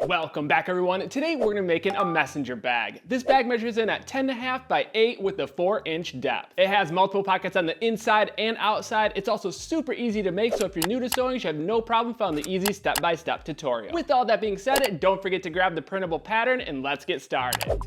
Welcome back everyone. Today we're going to be making a messenger bag. This bag measures in at 10.5 by 8 with a 4-inch depth. It has multiple pockets on the inside and outside. It's also super easy to make, so if you're new to sewing, you should have no problem following the easy step-by-step tutorial. With all that being said, don't forget to grab the printable pattern and let's get started.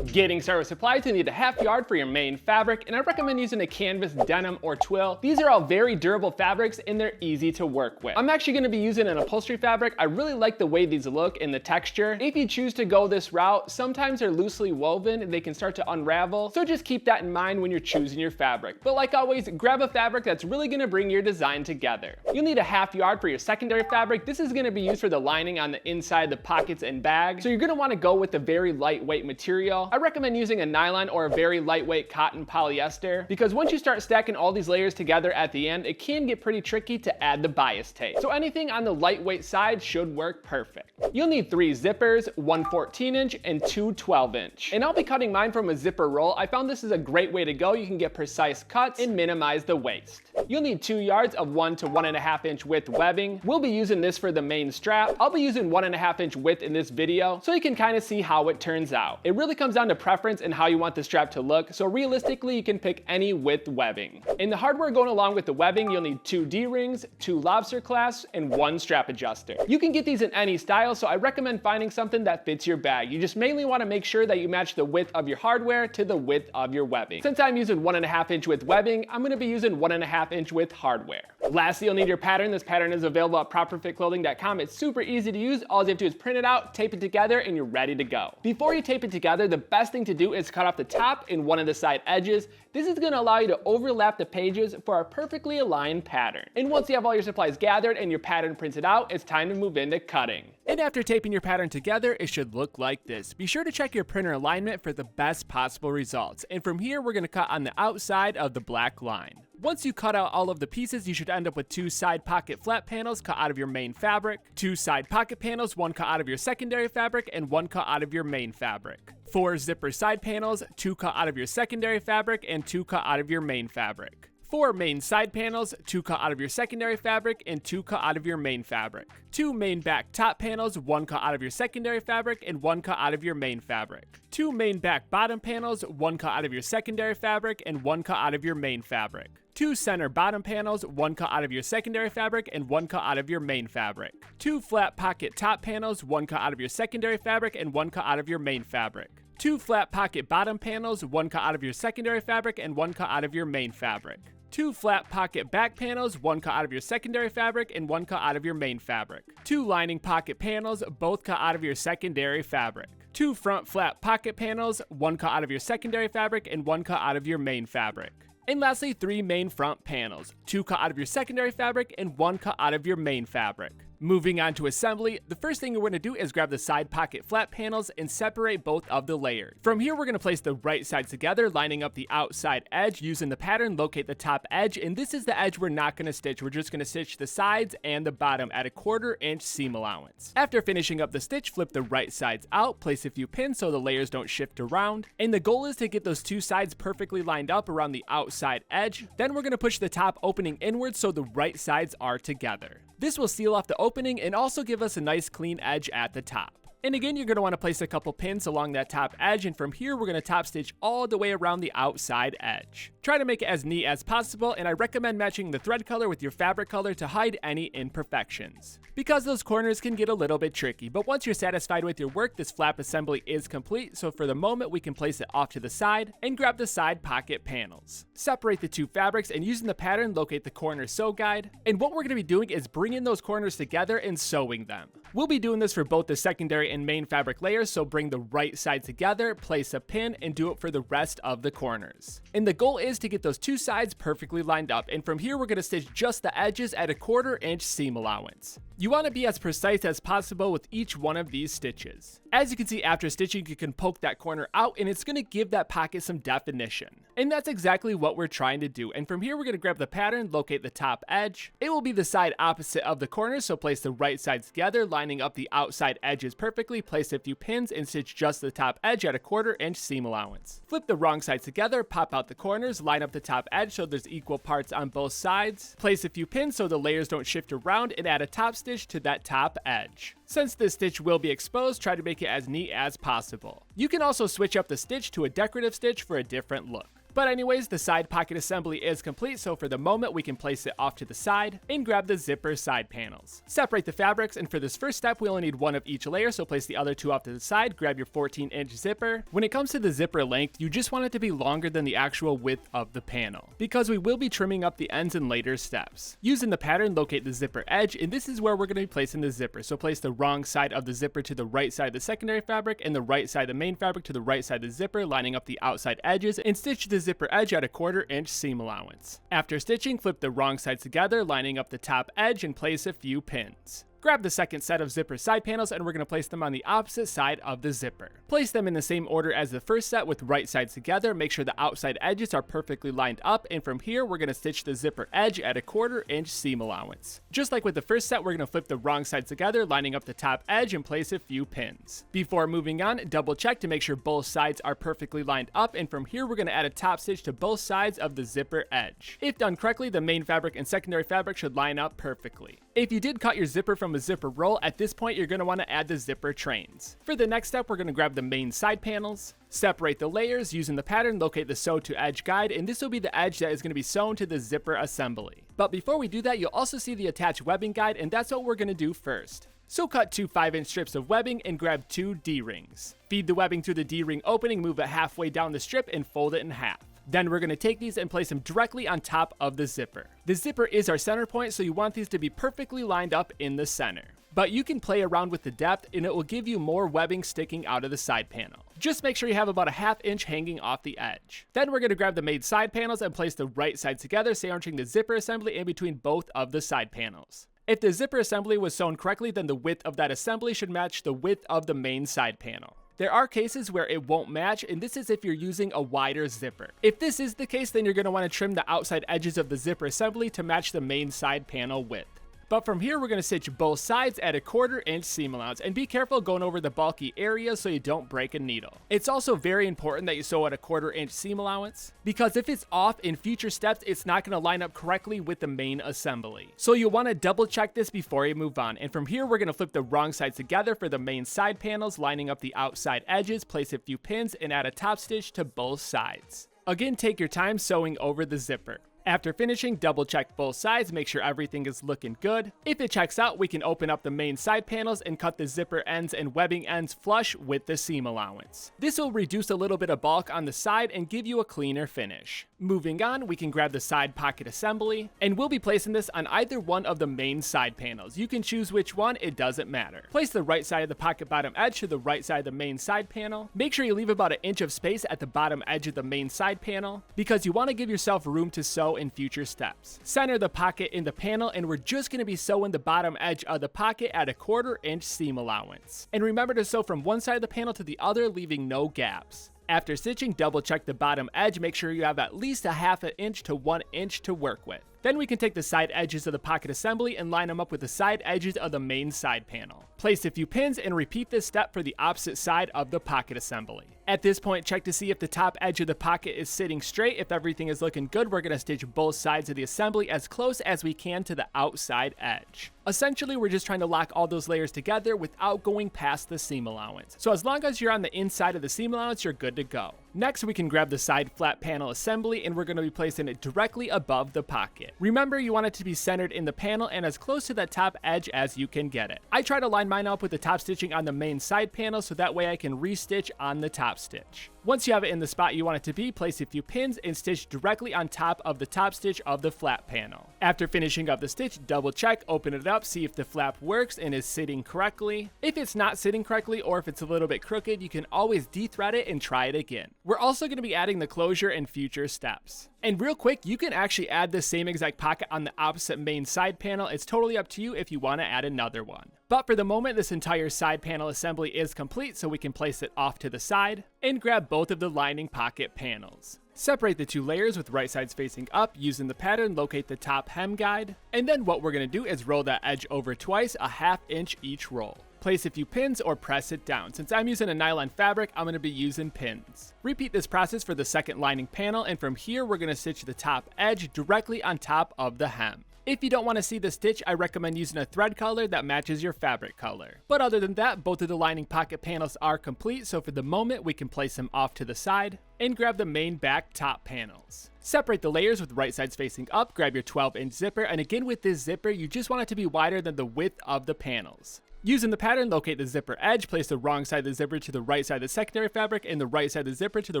Getting started with supplies, you need a half yard for your main fabric, and I recommend using a canvas, denim, or twill. These are all very durable fabrics and they're easy to work with. I'm actually going to be using an upholstery fabric. I really like the way these look and the texture. If you choose to go this route, sometimes they're loosely woven and they can start to unravel, so just keep that in mind when you're choosing your fabric. But like always, grab a fabric that's really going to bring your design together. You'll need a half yard for your secondary fabric. This is going to be used for the lining on the inside, the pockets and bag, so you're going to want to go with a very lightweight material. I recommend using a nylon or a very lightweight cotton polyester, because once you start stacking all these layers together at the end, it can get pretty tricky to add the bias tape. So anything on the lightweight side should work perfect. You'll need 3 zippers, 1 14-inch and 2 12-inch. And I'll be cutting mine from a zipper roll. I found this is a great way to go. You can get precise cuts and minimize the waste. You'll need 2 yards of 1 to 1.5-inch width webbing. We'll be using this for the main strap. I'll be using 1.5-inch width in this video, so you can kind of see how it turns out. It really comes down to preference and how you want the strap to look, so realistically you can pick any width webbing. In the hardware going along with the webbing, you'll need 2 D-rings, 2 lobster clasps, and 1 strap adjuster. You can get these in any style, so I recommend finding something that fits your bag. You just mainly want to make sure that you match the width of your hardware to the width of your webbing. Since I'm using 1.5-inch width webbing, I'm going to be using 1.5-inch width hardware. Lastly, you'll need your pattern. This pattern is available at properfitclothing.com. It's super easy to use. All you have to do is print it out, tape it together, and you're ready to go. Before you tape it together, the best thing to do is cut off the top and one of the side edges. This is going to allow you to overlap the pages for a perfectly aligned pattern. And once you have all your supplies gathered and your pattern printed out, it's time to move into cutting. And after taping your pattern together, it should look like this. Be sure to check your printer alignment for the best possible results. And from here, we're going to cut on the outside of the black line. Once you cut out all of the pieces, you should end up with 2 side pocket flap panels cut out of your main fabric, 2 side pocket panels, 1 cut out of your secondary fabric, and 1 cut out of your main fabric, 4 zipper side panels, 2 cut out of your secondary fabric, and 2 cut out of your main fabric, 4 main side panels, 2 cut out of your secondary fabric, and 2 cut out of your main fabric, 2 main back top panels, 1 cut out of your secondary fabric, and 1 cut out of your main fabric, 2 main back bottom panels, 1 cut out of your secondary fabric, and 1 cut out of your main fabric, 2 center bottom panels, 1 cut out of your secondary fabric, and 1 cut out of your main fabric, 2 flat pocket top panels, 1 cut out of your secondary fabric, and 1 cut out of your main fabric, 2 flat pocket bottom panels, 1 cut out of your secondary fabric, and 1 cut out of your main fabric, 2 flat pocket back panels, 1 cut out of your secondary fabric, and 1 cut out of your main fabric, 2 lining pocket panels, both cut out of your secondary fabric, 2 front flat pocket panels, 1 cut out of your secondary fabric, and 1 cut out of your main fabric. And lastly, 3 main front panels, 2 cut out of your secondary fabric, and 1 cut out of your main fabric. Moving on to assembly, the first thing we're going to do is grab the side pocket flap panels and separate both of the layers. From here, we're going to place the right sides together, lining up the outside edge. Using the pattern, locate the top edge, and this is the edge we're not going to stitch. We're just going to stitch the sides and the bottom at a 1/4-inch seam allowance. After finishing up the stitch, flip the right sides out, place a few pins so the layers don't shift around, and the goal is to get those 2 sides perfectly lined up around the outside edge. Then we're going to push the top opening inward so the right sides are together. This will seal off the opening and also give us a nice clean edge at the top. And again, you're going to want to place a couple pins along that top edge, and from here we're going to top stitch all the way around the outside edge. Try to make it as neat as possible, and I recommend matching the thread color with your fabric color to hide any imperfections, because those corners can get a little bit tricky. But once you're satisfied with your work, this flap assembly is complete, so for the moment we can place it off to the side and grab the side pocket panels. Separate the 2 fabrics, and using the pattern, locate the corner sew guide, and what we're going to be doing is bringing those corners together and sewing them. We'll be doing this for both the secondary and main fabric layers, so bring the right side together, place a pin, and do it for the rest of the corners. And the goal is to get those 2 sides perfectly lined up, and from here we're going to stitch just the edges at a 1/4-inch seam allowance. You want to be as precise as possible with each one of these stitches. As you can see, after stitching, you can poke that corner out and it's going to give that pocket some definition. And that's exactly what we're trying to do. And from here, we're going to grab the pattern, locate the top edge. It will be the side opposite of the corner, so place the right sides together, lining up the outside edges perfectly. perfectly, place a few pins, and stitch just the top edge at a 1/4 inch seam allowance. Flip the wrong sides together, pop out the corners, line up the top edge so there's equal parts on both sides, place a few pins so the layers don't shift around, and add a top stitch to that top edge. Since this stitch will be exposed, try to make it as neat as possible. You can also switch up the stitch to a decorative stitch for a different look. But anyways, the side pocket assembly is complete, so for the moment we can place it off to the side and grab the zipper side panels. Separate the fabrics, and for this first step we only need one of each layer, so place the other two off to the side, grab your 14-inch zipper. When it comes to the zipper length, you just want it to be longer than the actual width of the panel, because we will be trimming up the ends in later steps. Using the pattern, locate the zipper edge, and this is where we're going to be placing the zipper, so place the wrong side of the zipper to the right side of the secondary fabric, and the right side of the main fabric to the right side of the zipper, lining up the outside edges, and stitch the zipper edge at a 1/4 inch seam allowance. After stitching, flip the wrong sides together, lining up the top edge, and place a few pins. Grab the second set of zipper side panels, and we're going to place them on the opposite side of the zipper. Place them in the same order as the first set with right sides together. Make sure the outside edges are perfectly lined up, and from here we're going to stitch the zipper edge at a 1/4 inch seam allowance. Just like with the first set, we're going to flip the wrong sides together, lining up the top edge, and place a few pins. Before moving on, double check to make sure both sides are perfectly lined up, and from here we're going to add a top stitch to both sides of the zipper edge. If done correctly, the main fabric and secondary fabric should line up perfectly. If you did cut your zipper from a zipper roll, at this point you're going to want to add the zipper trains. For the next step, we're going to grab the main side panels, separate the layers. Using the pattern, locate the sew to edge guide, and this will be the edge that is going to be sewn to the zipper assembly. But before we do that, you'll also see the attached webbing guide, and that's what we're going to do first. So cut two 5-inch strips of webbing and grab 2 D-rings. Feed the webbing through the D-ring opening, move it halfway down the strip, and fold it in half. Then we're going to take these and place them directly on top of the zipper. The zipper is our center point, so you want these to be perfectly lined up in the center. But you can play around with the depth, and it will give you more webbing sticking out of the side panel. Just make sure you have about a 1/2 inch hanging off the edge. Then we're going to grab the made side panels and place the right sides together, sandwiching the zipper assembly in between both of the side panels. If the zipper assembly was sewn correctly, then the width of that assembly should match the width of the main side panel. There are cases where it won't match, and this is if you're using a wider zipper. If this is the case, then you're going to want to trim the outside edges of the zipper assembly to match the main side panel width. But from here, we're going to stitch both sides at a 1/4 inch seam allowance, and be careful going over the bulky areas so you don't break a needle. It's also very important that you sew at a 1/4 inch seam allowance, because if it's off in future steps, it's not going to line up correctly with the main assembly. So you'll want to double check this before you move on. And from here, we're going to flip the wrong sides together for the main side panels, lining up the outside edges, place a few pins, and add a top stitch to both sides. Again, take your time sewing over the zipper. After finishing, double check both sides, make sure everything is looking good. If it checks out, we can open up the main side panels and cut the zipper ends and webbing ends flush with the seam allowance. This will reduce a little bit of bulk on the side and give you a cleaner finish. Moving on, we can grab the side pocket assembly, and we'll be placing this on either one of the main side panels. You can choose which one, it doesn't matter. Place the right side of the pocket bottom edge to the right side of the main side panel. Make sure you leave about 1 inch of space at the bottom edge of the main side panel, because you want to give yourself room to sew in future steps. Center the pocket in the panel, and we're just going to be sewing the bottom edge of the pocket at a 1/4 inch seam allowance. And remember to sew from one side of the panel to the other, leaving no gaps. After stitching, double check the bottom edge, make sure you have at least a 1/2 inch to 1 inch to work with. Then we can take the side edges of the pocket assembly and line them up with the side edges of the main side panel. Place a few pins and repeat this step for the opposite side of the pocket assembly. At this point, check to see if the top edge of the pocket is sitting straight. If everything is looking good, we're going to stitch both sides of the assembly as close as we can to the outside edge. Essentially, we're just trying to lock all those layers together without going past the seam allowance. So as long as you're on the inside of the seam allowance, you're good to go. Next, we can grab the side flat panel assembly, and we're going to be placing it directly above the pocket. Remember, you want it to be centered in the panel and as close to that top edge as you can get it. I try to line mine up with the top stitching on the main side panel, so that way I can restitch on the top stitch. Once you have it in the spot you want it to be, place a few pins and stitch directly on top of the top stitch of the flat panel. After finishing up the stitch, double check, open it up, see if the flap works and is sitting correctly. If it's not sitting correctly, or if it's a little bit crooked, you can always de-thread it and try it again. We're also going to be adding the closure in future steps. And real quick, you can actually add the same exact pocket on the opposite main side panel. It's totally up to you if you want to add another one. But for the moment, this entire side panel assembly is complete, so we can place it off to the side and grab both of the lining pocket panels. Separate the two layers with right sides facing up. Using the pattern, locate the top hem guide. And then what we're going to do is roll that edge over twice, a 1/2 inch each roll. place a few pins or press it down. Since I'm using a nylon fabric, I'm going to be using pins. Repeat this process for the second lining panel, and from here we're going to stitch the top edge directly on top of the hem. If you don't want to see the stitch, I recommend using a thread color that matches your fabric color. But other than that, both of the lining pocket panels are complete, so for the moment we can place them off to the side and grab the main back top panels. Separate the layers with right sides facing up, grab your 12-inch zipper, and again with this zipper, you just want it to be wider than the width of the panels. Using the pattern, locate the zipper edge, place the wrong side of the zipper to the right side of the secondary fabric and the right side of the zipper to the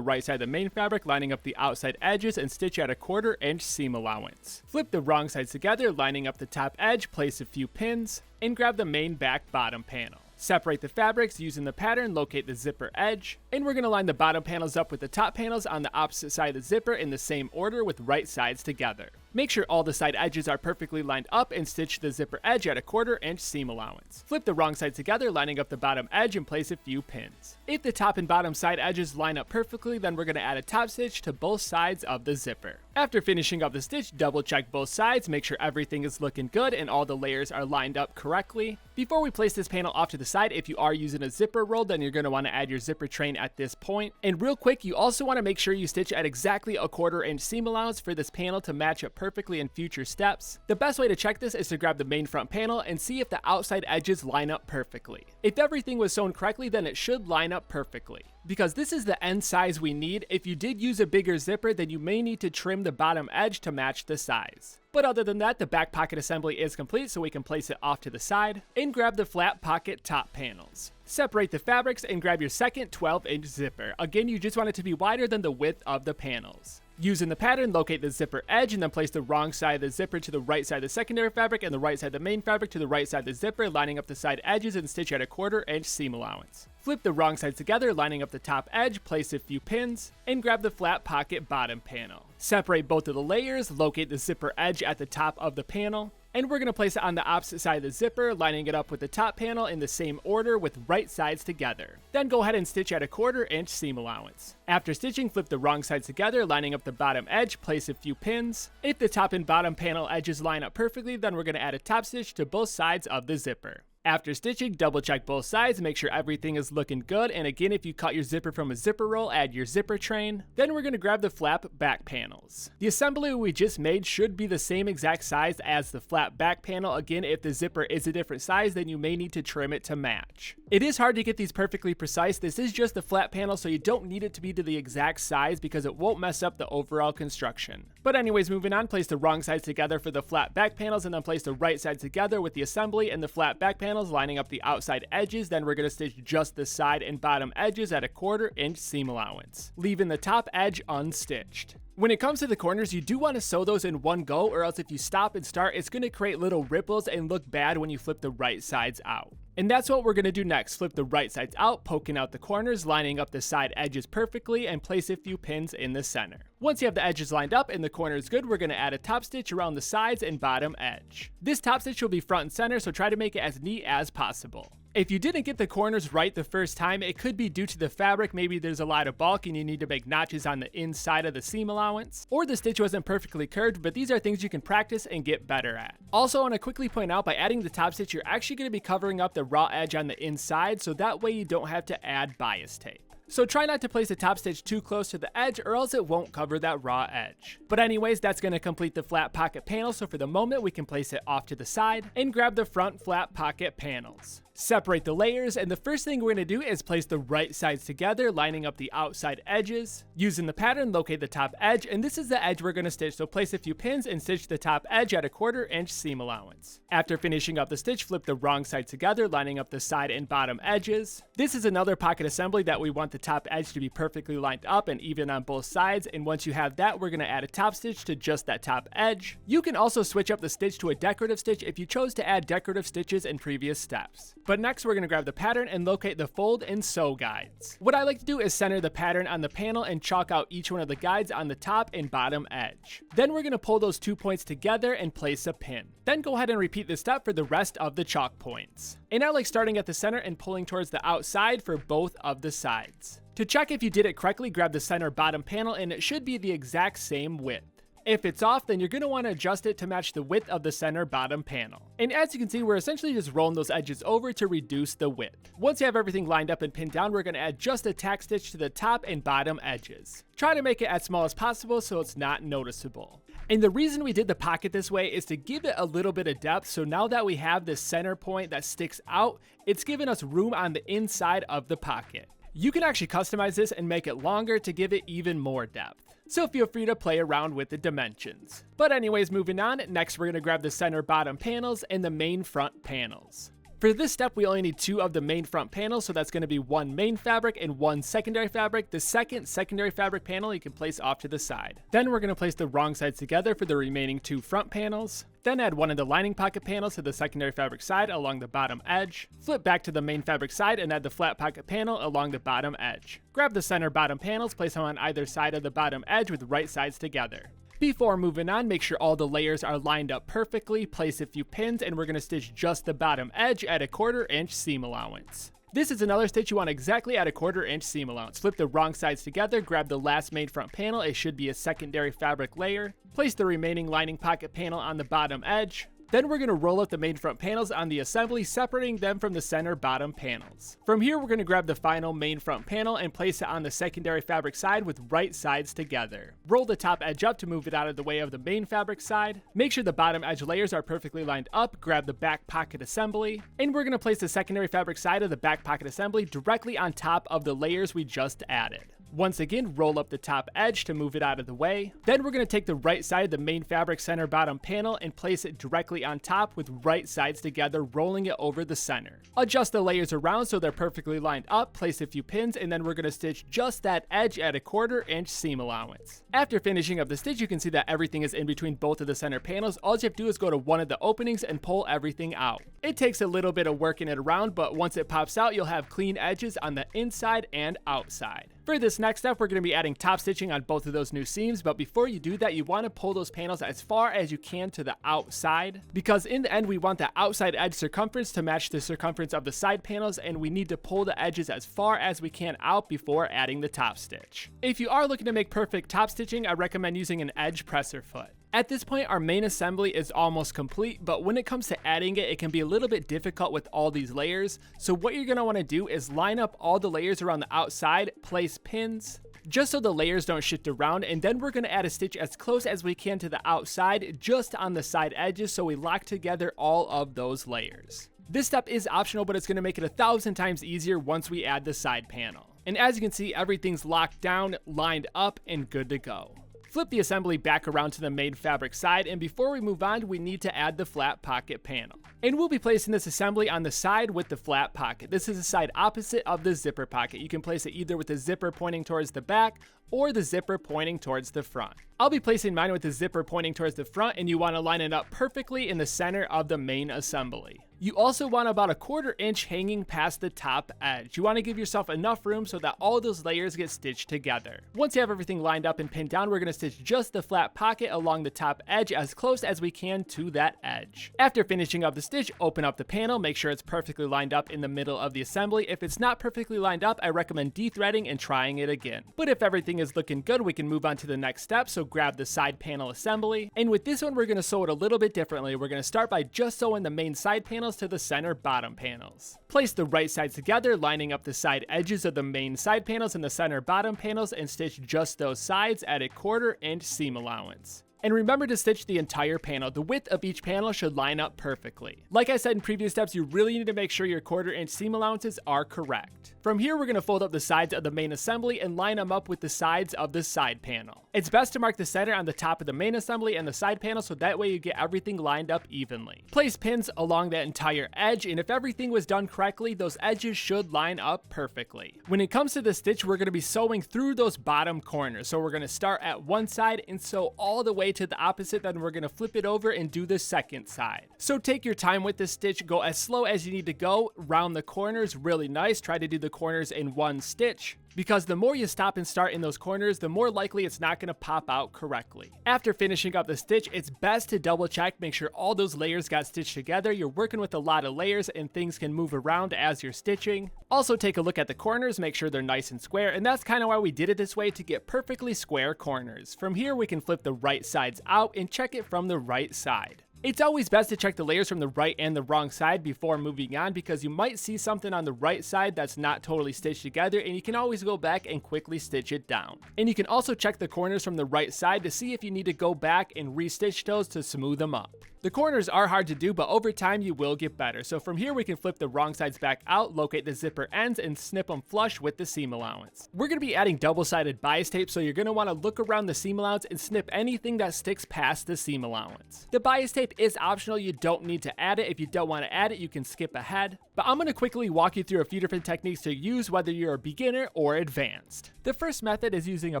right side of the main fabric, lining up the outside edges and stitch at a 1/4 inch seam allowance. Flip the wrong sides together, lining up the top edge, place a few pins, and grab the main back bottom panel. Separate the fabrics using the pattern, locate the zipper edge, and we're going to line the bottom panels up with the top panels on the opposite side of the zipper in the same order with right sides together. Make sure all the side edges are perfectly lined up and stitch the zipper edge at a 1/4 inch seam allowance. Flip the wrong side together, lining up the bottom edge and place a few pins. If the top and bottom side edges line up perfectly, then we're going to add a top stitch to both sides of the zipper. After finishing up the stitch, double check both sides, make sure everything is looking good and all the layers are lined up correctly. Before we place this panel off to the side, if you are using a zipper roll, then you're going to want to add your zipper train at this point. And real quick, you also want to make sure you stitch at exactly a 1/4 inch seam allowance for this panel to match up perfectly in future steps. The best way to check this is to grab the main front panel and see if the outside edges line up perfectly. If everything was sewn correctly, then it should line up perfectly. Because this is the end size we need, if you did use a bigger zipper, then you may need to trim the bottom edge to match the size. But other than that, the back pocket assembly is complete, so we can place it off to the side and grab the flat pocket top panels. Separate the fabrics and grab your second 12-inch zipper. Again, you just want it to be wider than the width of the panels. Using the pattern, locate the zipper edge and then place the wrong side of the zipper to the right side of the secondary fabric and the right side of the main fabric to the right side of the zipper, lining up the side edges and stitch at a 1/4 inch seam allowance. Flip the wrong sides together, lining up the top edge, place a few pins, and grab the flat pocket bottom panel. Separate both of the layers, locate the zipper edge at the top of the panel, and we're going to place it on the opposite side of the zipper, lining it up with the top panel in the same order with right sides together. Then go ahead and stitch at a 1/4 inch seam allowance. After stitching, flip the wrong sides together, lining up the bottom edge, place a few pins. If the top and bottom panel edges line up perfectly, then we're going to add a top stitch to both sides of the zipper. After stitching, double check both sides, make sure everything is looking good, and again, if you cut your zipper from a zipper roll, add your zipper train. Then we're going to grab the flap back panels. The assembly we just made should be the same exact size as the flap back panel. Again, if the zipper is a different size, then you may need to trim it to match. It is hard to get these perfectly precise. This is just the flap panel, so you don't need it to be to the exact size because it won't mess up the overall construction. But anyways, moving on, place the wrong sides together for the flat back panels and then place the right sides together with the assembly and the flat back panels, lining up the outside edges. Then we're going to stitch just the side and bottom edges at a 1/4 inch seam allowance, leaving the top edge unstitched. When it comes to the corners, you do want to sew those in one go, or else if you stop and start, it's going to create little ripples and look bad when you flip the right sides out. And that's what we're going to do next. Flip the right sides out, poking out the corners, lining up the side edges perfectly, and place a few pins in the center. Once you have the edges lined up and the corner is good, we're going to add a top stitch around the sides and bottom edge. This top stitch will be front and center, so try to make it as neat as possible. If you didn't get the corners right the first time, it could be due to the fabric. Maybe there's a lot of bulk and you need to make notches on the inside of the seam allowance, or the stitch wasn't perfectly curved, but these are things you can practice and get better at. Also, I want to quickly point out, by adding the top stitch, you're actually going to be covering up the raw edge on the inside, so that way you don't have to add bias tape. So try not to place the top stitch too close to the edge, or else it won't cover that raw edge. But anyways, that's going to complete the flat pocket panel, so for the moment we can place it off to the side and grab the front flat pocket panels. Separate the layers, and the first thing we're going to do is place the right sides together, lining up the outside edges. Using the pattern, locate the top edge, and this is the edge we're going to stitch, so place a few pins and stitch the top edge at a 1/4 inch seam allowance. After finishing up the stitch, flip the wrong side together, lining up the side and bottom edges. This is another pocket assembly that we want the top edge to be perfectly lined up and even on both sides, and once you have that, we're going to add a top stitch to just that top edge. You can also switch up the stitch to a decorative stitch if you chose to add decorative stitches in previous steps. But next, we're going to grab the pattern and locate the fold and sew guides. What I like to do is center the pattern on the panel and chalk out each one of the guides on the top and bottom edge. Then we're going to pull those 2 points together and place a pin. Then go ahead and repeat this step for the rest of the chalk points. And I like starting at the center and pulling towards the outside for both of the sides. To check if you did it correctly, grab the center bottom panel and it should be the exact same width. If it's off, then you're going to want to adjust it to match the width of the center bottom panel. And as you can see, we're essentially just rolling those edges over to reduce the width. Once you have everything lined up and pinned down, we're going to add just a tack stitch to the top and bottom edges. Try to make it as small as possible so it's not noticeable. And the reason we did the pocket this way is to give it a little bit of depth, so now that we have this center point that sticks out, it's giving us room on the inside of the pocket. You can actually customize this and make it longer to give it even more depth. So feel free to play around with the dimensions. But anyways, moving on, next we're going to grab the center bottom panels and the main front panels. For this step, we only need 2 of the main front panels, so that's going to be 1 main fabric and 1 secondary fabric. The second secondary fabric panel you can place off to the side. Then we're going to place the wrong sides together for the remaining 2 front panels. Then add one of the lining pocket panels to the secondary fabric side along the bottom edge. Flip back to the main fabric side and add the flat pocket panel along the bottom edge. Grab the center bottom panels, place them on either side of the bottom edge with right sides together. Before moving on, make sure all the layers are lined up perfectly, place a few pins, and we're going to stitch just the bottom edge at a 1/4 inch seam allowance. This is another stitch you want exactly at a 1/4 inch seam allowance. Flip the wrong sides together, grab the last main front panel, it should be a secondary fabric layer. Place the remaining lining pocket panel on the bottom edge. Then we're going to roll up the main front panels on the assembly, separating them from the center bottom panels. From here, we're going to grab the final main front panel and place it on the secondary fabric side with right sides together. Roll the top edge up to move it out of the way of the main fabric side. Make sure the bottom edge layers are perfectly lined up. Grab the back pocket assembly. And we're going to place the secondary fabric side of the back pocket assembly directly on top of the layers we just added. Once again, roll up the top edge to move it out of the way. Then we're going to take the right side of the main fabric center bottom panel and place it directly on top with right sides together, rolling it over the center. Adjust the layers around so they're perfectly lined up, place a few pins, and then we're going to stitch just that edge at a 1/4 inch seam allowance. After finishing up the stitch, you can see that everything is in between both of the center panels. All you have to do is go to one of the openings and pull everything out. It takes a little bit of working it around, but once it pops out, you'll have clean edges on the inside and outside. For this next step, we're going to be adding top stitching on both of those new seams, but before you do that, you want to pull those panels as far as you can to the outside, because in the end, we want the outside edge circumference to match the circumference of the side panels, and we need to pull the edges as far as we can out before adding the top stitch. If you are looking to make perfect top stitching, I recommend using an edge presser foot. At this point, our main assembly is almost complete, but when it comes to adding it, it can be a little bit difficult with all these layers. So what you're going to want to do is line up all the layers around the outside, place pins, just so the layers don't shift around, and then we're going to add a stitch as close as we can to the outside, just on the side edges, so we lock together all of those layers. This step is optional, but it's going to make it 1,000 times easier once we add the side panel. And as you can see, everything's locked down, lined up, and good to go. Flip the assembly back around to the main fabric side, and before we move on, we need to add the flat pocket panel. And we'll be placing this assembly on the side with the flat pocket. This is the side opposite of the zipper pocket. You can place it either with the zipper pointing towards the back or the zipper pointing towards the front. I'll be placing mine with the zipper pointing towards the front, and you want to line it up perfectly in the center of the main assembly. You also want about a 1/4 inch hanging past the top edge. You want to give yourself enough room so that all those layers get stitched together. Once you have everything lined up and pinned down, we're going to stitch just the flat pocket along the top edge as close as we can to that edge. After finishing up the stitch, open up the panel, make sure it's perfectly lined up in the middle of the assembly. If it's not perfectly lined up, I recommend dethreading and trying it again. But if everything is looking good, we can move on to the next step. So grab the side panel assembly, and with this one, we're going to sew it a little bit differently. We're going to start by just sewing the main side panels to the center bottom panels. Place the right sides together, lining up the side edges of the main side panels and the center bottom panels, and stitch just those sides at a 1/4 inch seam allowance. And remember to stitch the entire panel. The width of each panel should line up perfectly. Like I said in previous steps, you really need to make sure your 1/4 inch seam allowances are correct. From here, we're going to fold up the sides of the main assembly and line them up with the sides of the side panel. It's best to mark the center on the top of the main assembly and the side panel, so that way you get everything lined up evenly. Place pins along that entire edge, and if everything was done correctly, those edges should line up perfectly. When it comes to the stitch, we're going to be sewing through those bottom corners. So we're going to start at one side and sew all the way to the opposite, then we're going to flip it over and do the second side. So take your time with this stitch, go as slow as you need to go, round the corners really nice, try to do the corners in one stitch. because the more you stop and start in those corners, the more likely it's not going to pop out correctly. After finishing up the stitch, it's best to double check, make sure all those layers got stitched together. You're working with a lot of layers and things can move around as you're stitching. Also take a look at the corners, make sure they're nice and square, and that's kind of why we did it this way, to get perfectly square corners. From here we can flip the right sides out and check it from the right side. It's always best to check the layers from the right and the wrong side before moving on, because you might see something on the right side that's not totally stitched together, and you can always go back and quickly stitch it down. And you can also check the corners from the right side to see if you need to go back and restitch those to smooth them up. The corners are hard to do, but over time you will get better. So from here we can flip the wrong sides back out, locate the zipper ends, and snip them flush with the seam allowance. We're going to be adding double-sided bias tape, so you're going to want to look around the seam allowance and snip anything that sticks past the seam allowance. The bias tape is optional, you don't need to add it. If you don't want to add it, you can skip ahead. But I'm going to quickly walk you through a few different techniques to use whether you're a beginner or advanced. The first method is using a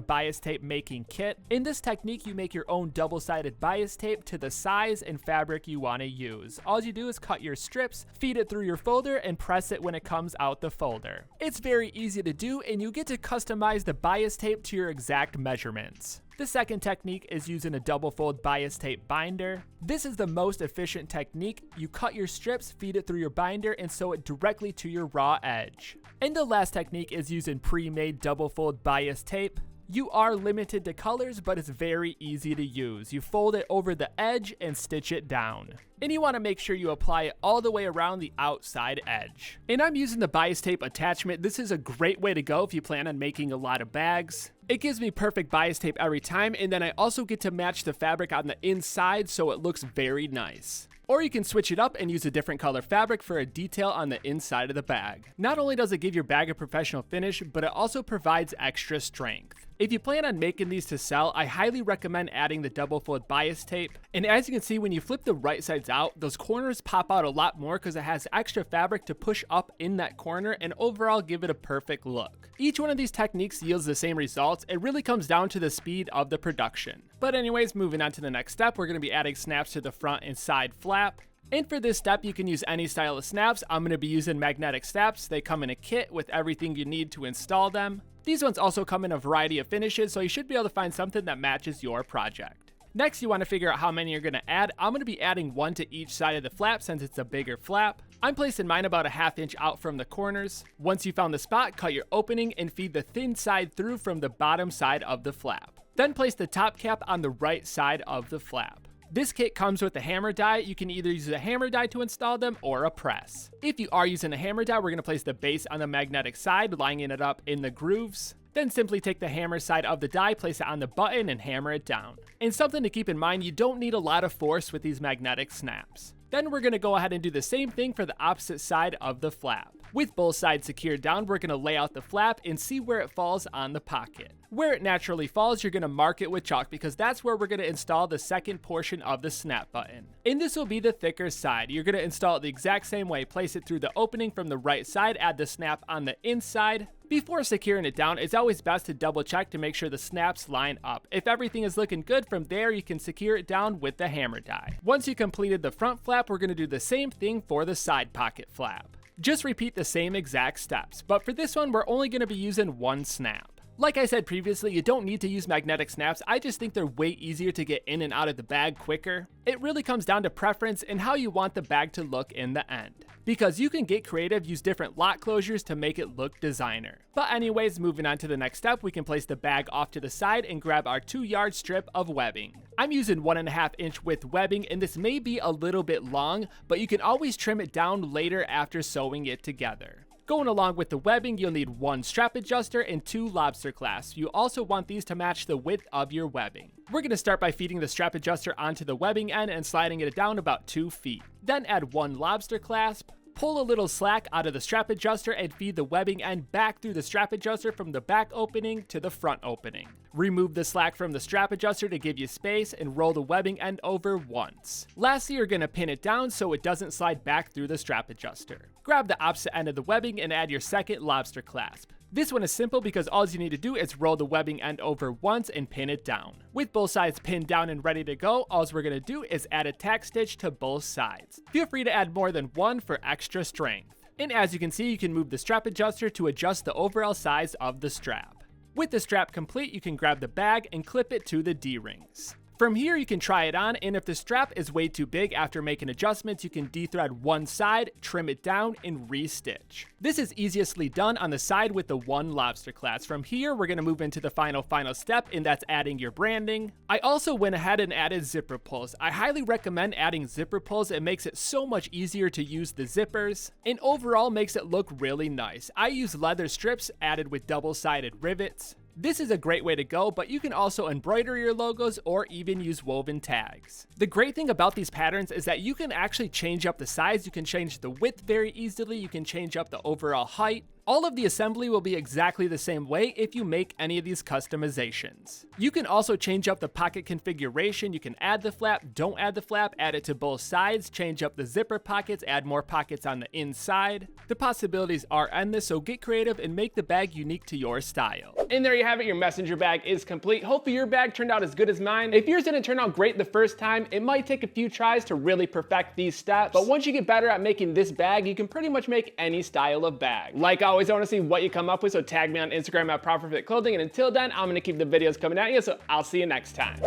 bias tape making kit. In this technique, you make your own double-sided bias tape to the size and fabric you want to use. All you do is cut your strips, feed it through your folder, and press it when it comes out the folder. It's very easy to do, and you get to customize the bias tape to your exact measurements. The second technique is using a double fold bias tape binder. This is the most efficient technique. You cut your strips, feed it through your binder, and sew it directly to your raw edge. And the last technique is using pre-made double fold bias tape. You are limited to colors, but it's very easy to use. You fold it over the edge and stitch it down. And you want to make sure you apply it all the way around the outside edge. And I'm using the bias tape attachment. This is a great way to go if you plan on making a lot of bags. It gives me perfect bias tape every time, and then I also get to match the fabric on the inside so it looks very nice. Or you can switch it up and use a different color fabric for a detail on the inside of the bag. Not only does it give your bag a professional finish, but it also provides extra strength. If you plan on making these to sell, I highly recommend adding the double fold bias tape. And as you can see, when you flip the right sides out, those corners pop out a lot more because it has extra fabric to push up in that corner and overall give it a perfect look. Each one of these techniques yields the same results. It really comes down to the speed of the production. But anyways, moving on to the next step, we're going to be adding snaps to the front and side flap. And for this step, you can use any style of snaps. I'm going to be using magnetic snaps. They come in a kit with everything you need to install them. These ones also come in a variety of finishes, so you should be able to find something that matches your project. Next, you want to figure out how many you're going to add. I'm going to be adding one to each side of the flap since it's a bigger flap. I'm placing mine about a ½ inch out from the corners. Once you found the spot, cut your opening and feed the thin side through from the bottom side of the flap. Then place the top cap on the right side of the flap. This kit comes with a hammer die. You can either use a hammer die to install them or a press. If you are using a hammer die, we're going to place the base on the magnetic side, lining it up in the grooves. Then simply take the hammer side of the die, place it on the button, and hammer it down. And something to keep in mind, you don't need a lot of force with these magnetic snaps. Then we're going to go ahead and do the same thing for the opposite side of the flap. With both sides secured down, we're going to lay out the flap and see where it falls on the pocket. Where it naturally falls, you're going to mark it with chalk because that's where we're going to install the second portion of the snap button. And this will be the thicker side. You're going to install it the exact same way. Place it through the opening from the right side, add the snap on the inside. Before securing it down, it's always best to double check to make sure the snaps line up. If everything is looking good from there, you can secure it down with the hammer die. Once you completed the front flap, we're going to do the same thing for the side pocket flap. Just repeat the same exact steps, but for this one, we're only going to be using one snap. Like I said previously, you don't need to use magnetic snaps. I just think they're way easier to get in and out of the bag quicker. It really comes down to preference and how you want the bag to look in the end. Because you can get creative, use different lock closures to make it look designer. But anyways, moving on to the next step, we can place the bag off to the side and grab our 2-yard strip of webbing. I'm using 1.5 inch width webbing, and this may be a little bit long, but you can always trim it down later after sewing it together. Going along with the webbing, you'll need 1 strap adjuster and 2 lobster clasps. You also want these to match the width of your webbing. We're going to start by feeding the strap adjuster onto the webbing end and sliding it down about 2 feet. Then add 1 lobster clasp. Pull a little slack out of the strap adjuster and feed the webbing end back through the strap adjuster from the back opening to the front opening. Remove the slack from the strap adjuster to give you space and roll the webbing end over once. Lastly, you're going to pin it down so it doesn't slide back through the strap adjuster. Grab the opposite end of the webbing and add your second lobster clasp. This one is simple because all you need to do is roll the webbing end over once and pin it down. With both sides pinned down and ready to go, all we're going to do is add a tack stitch to both sides. Feel free to add more than one for extra strength. And as you can see, you can move the strap adjuster to adjust the overall size of the strap. With the strap complete, you can grab the bag and clip it to the D-rings. From here, you can try it on, and if the strap is way too big after making adjustments, you can de-thread one side, trim it down, and re-stitch. This is easiestly done on the side with the one lobster clasp. From here, we're going to move into the final step, and that's adding your branding. I also went ahead and added zipper pulls. I highly recommend adding zipper pulls. It makes it so much easier to use the zippers, and overall makes it look really nice. I use leather strips added with double-sided rivets. This is a great way to go, but you can also embroider your logos or even use woven tags. The great thing about these patterns is that you can actually change up the size, you can change the width very easily, you can change up the overall height. All of the assembly will be exactly the same way if you make any of these customizations. You can also change up the pocket configuration. You can add the flap, don't add the flap, add it to both sides, change up the zipper pockets, add more pockets on the inside. The possibilities are endless, so get creative and make the bag unique to your style. And there you have it, your messenger bag is complete. Hopefully your bag turned out as good as mine. If yours didn't turn out great the first time, it might take a few tries to really perfect these steps, but once you get better at making this bag, you can pretty much make any style of bag. Like always, I want to see what you come up with, so tag me on Instagram at Properfit Clothing, and until then, I'm going to keep the videos coming at you, so I'll see you next time.